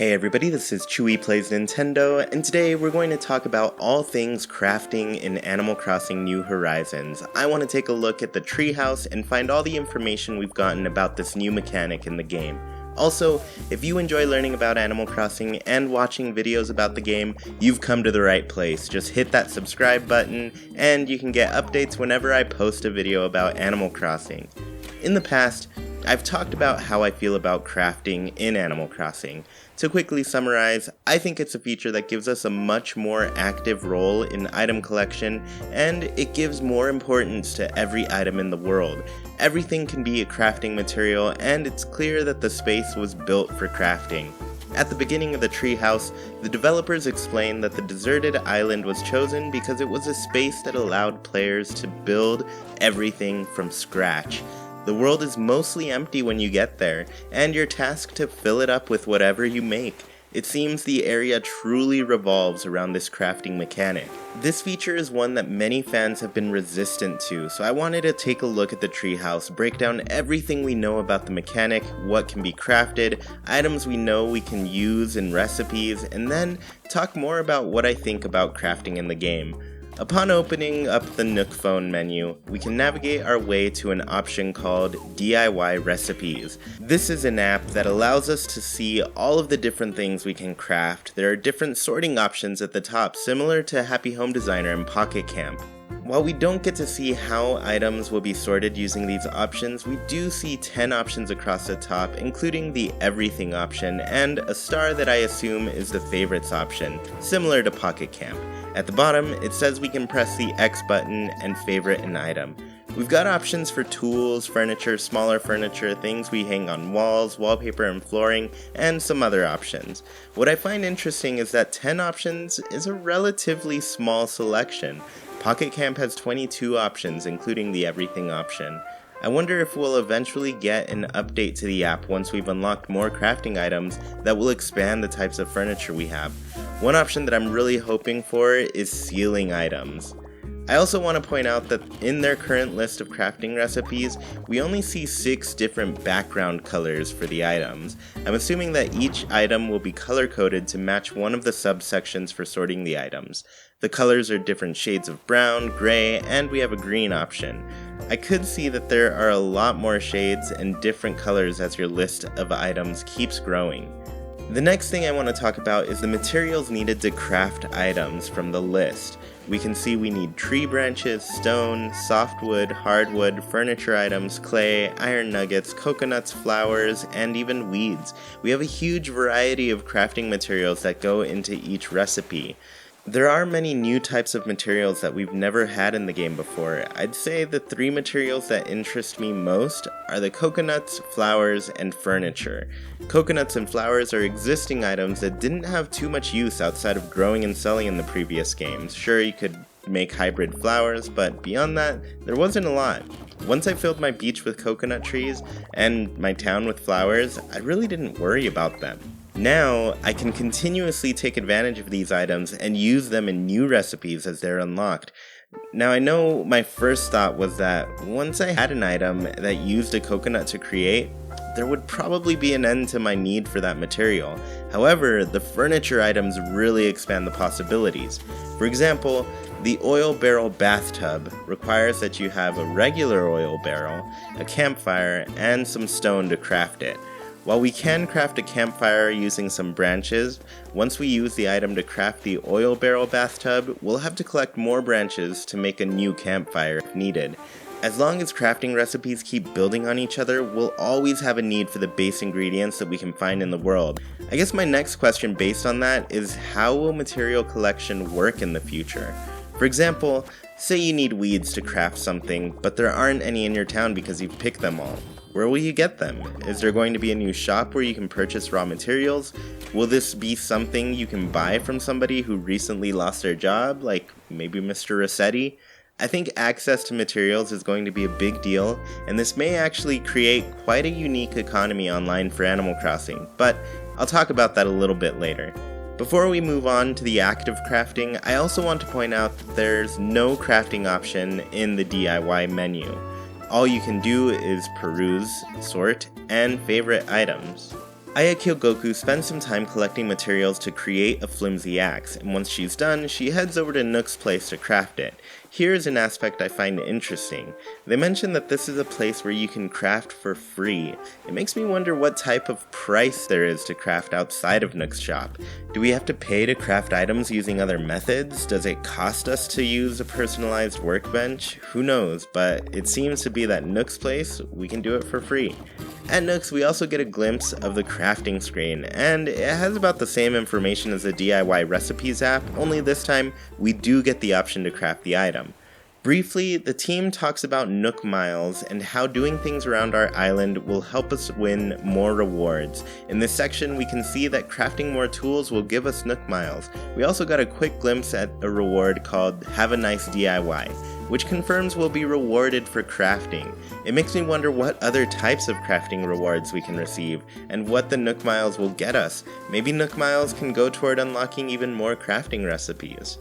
Hey everybody, this is Chewy Plays Nintendo, and today we're going to talk about all things crafting in Animal Crossing New Horizons. I want to take a look at the treehouse and find all the information we've gotten about this new mechanic in the game. Also, if you enjoy learning about Animal Crossing and watching videos about the game, you've come to the right place. Just hit that subscribe button, and you can get updates whenever I post a video about Animal Crossing. In the past, I've talked about how I feel about crafting in Animal Crossing. To quickly summarize, I think it's a feature that gives us a much more active role in item collection, and it gives more importance to every item in the world. Everything can be a crafting material, and it's clear that the space was built for crafting. At the beginning of the treehouse, the developers explained that the deserted island was chosen because it was a space that allowed players to build everything from scratch. The world is mostly empty when you get there, and you're tasked to fill it up with whatever you make. It seems the area truly revolves around this crafting mechanic. This feature is one that many fans have been resistant to, so I wanted to take a look at the treehouse, break down everything we know about the mechanic, what can be crafted, items we know we can use in recipes, and then talk more about what I think about crafting in the game. Upon opening up the Nook phone menu, we can navigate our way to an option called DIY Recipes. This is an app that allows us to see all of the different things we can craft. There are different sorting options at the top, similar to Happy Home Designer and Pocket Camp. While we don't get to see how items will be sorted using these options, we do see 10 options across the top, including the Everything option, and a star that I assume is the Favorites option, similar to Pocket Camp. At the bottom, it says we can press the X button and favorite an item. We've got options for tools, furniture, smaller furniture, things we hang on walls, wallpaper and flooring, and some other options. What I find interesting is that 10 options is a relatively small selection. Pocket Camp has 22 options, including the Everything option. I wonder if we'll eventually get an update to the app once we've unlocked more crafting items that will expand the types of furniture we have. One option that I'm really hoping for is ceiling items. I also want to point out that in their current list of crafting recipes, we only see 6 different background colors for the items. I'm assuming that each item will be color-coded to match one of the subsections for sorting the items. The colors are different shades of brown, gray, and we have a green option. I could see that there are a lot more shades and different colors as your list of items keeps growing. The next thing I want to talk about is the materials needed to craft items from the list. We can see we need tree branches, stone, softwood, hardwood, furniture items, clay, iron nuggets, coconuts, flowers, and even weeds. We have a huge variety of crafting materials that go into each recipe. There are many new types of materials that we've never had in the game before. I'd say the 3 materials that interest me most are the coconuts, flowers, and furniture. Coconuts and flowers are existing items that didn't have too much use outside of growing and selling in the previous games. Sure, you could make hybrid flowers, but beyond that, there wasn't a lot. Once I filled my beach with coconut trees and my town with flowers, I really didn't worry about them. Now, I can continuously take advantage of these items and use them in new recipes as they're unlocked. Now, I know my first thought was that once I had an item that used a coconut to create, there would probably be an end to my need for that material. However, the furniture items really expand the possibilities. For example, the oil barrel bathtub requires that you have a regular oil barrel, a campfire, and some stone to craft it. While we can craft a campfire using some branches, once we use the item to craft the oil barrel bathtub, we'll have to collect more branches to make a new campfire if needed. As long as crafting recipes keep building on each other, we'll always have a need for the base ingredients that we can find in the world. I guess my next question based on that is, how will material collection work in the future? For example, say you need weeds to craft something, but there aren't any in your town because you've picked them all. Where will you get them? Is there going to be a new shop where you can purchase raw materials? Will this be something you can buy from somebody who recently lost their job, like maybe Mr. Rossetti? I think access to materials is going to be a big deal, and this may actually create quite a unique economy online for Animal Crossing, but I'll talk about that a little bit later. Before we move on to the active crafting, I also want to point out that there's no crafting option in the DIY menu. All you can do is peruse, sort, and favorite items. Aya Kyogoku spends some time collecting materials to create a flimsy axe, and once she's done, she heads over to Nook's place to craft it. Here's an aspect I find interesting. They mention that this is a place where you can craft for free. It makes me wonder what type of price there is to craft outside of Nook's shop. Do we have to pay to craft items using other methods? Does it cost us to use a personalized workbench? Who knows, but it seems to be that Nook's place, we can do it for free. At Nook's, we also get a glimpse of the crafting screen, and it has about the same information as the DIY recipes app, only this time we do get the option to craft the item. Briefly, the team talks about Nook Miles and how doing things around our island will help us win more rewards. In this section, we can see that crafting more tools will give us Nook Miles. We also got a quick glimpse at a reward called Have a Nice DIY, which confirms we'll be rewarded for crafting. It makes me wonder what other types of crafting rewards we can receive, and what the Nook Miles will get us. Maybe Nook Miles can go toward unlocking even more crafting recipes.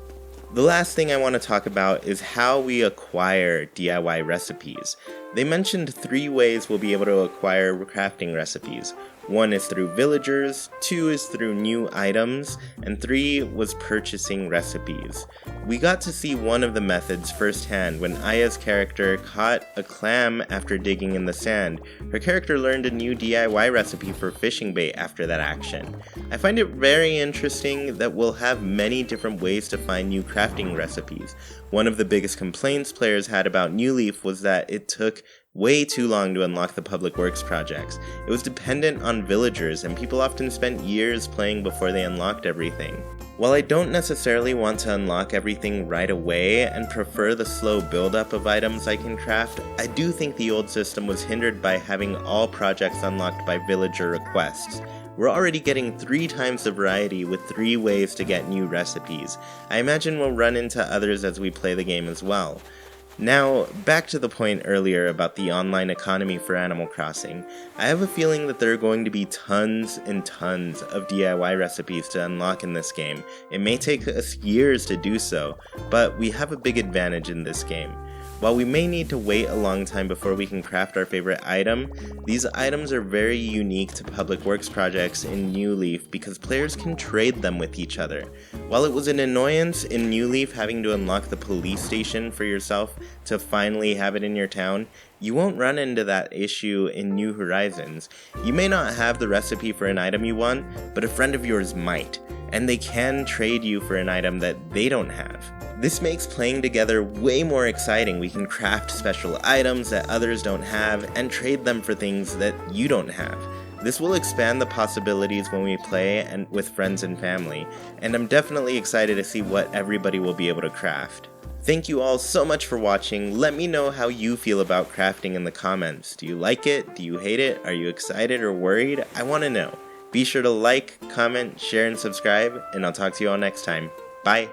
The last thing I want to talk about is how we acquire DIY recipes. They mentioned 3 ways we'll be able to acquire crafting recipes. 1 is through villagers, 2 is through new items, and 3 was purchasing recipes. We got to see one of the methods firsthand when Aya's character caught a clam after digging in the sand. Her character learned a new DIY recipe for fishing bait after that action. I find it very interesting that we'll have many different ways to find new crafting recipes. One of the biggest complaints players had about New Leaf was that it took way too long to unlock the public works projects. It was dependent on villagers, and people often spent years playing before they unlocked everything. While I don't necessarily want to unlock everything right away and prefer the slow build-up of items I can craft, I do think the old system was hindered by having all projects unlocked by villager requests. We're already getting 3 times the variety with 3 ways to get new recipes. I imagine we'll run into others as we play the game as well. Now, back to the point earlier about the online economy for Animal Crossing. I have a feeling that there are going to be tons and tons of DIY recipes to unlock in this game. It may take us years to do so, but we have a big advantage in this game. While we may need to wait a long time before we can craft our favorite item, these items are very unique to public works projects in New Leaf because players can trade them with each other. While it was an annoyance in New Leaf having to unlock the police station for yourself to finally have it in your town, you won't run into that issue in New Horizons. You may not have the recipe for an item you want, but a friend of yours might, and they can trade you for an item that they don't have. This makes playing together way more exciting. We can craft special items that others don't have and trade them for things that you don't have. This will expand the possibilities when we play and with friends and family, and I'm definitely excited to see what everybody will be able to craft. Thank you all so much for watching. Let me know how you feel about crafting in the comments. Do you like it? Do you hate it? Are you excited or worried? I want to know. Be sure to like, comment, share, and subscribe, and I'll talk to you all next time. Bye!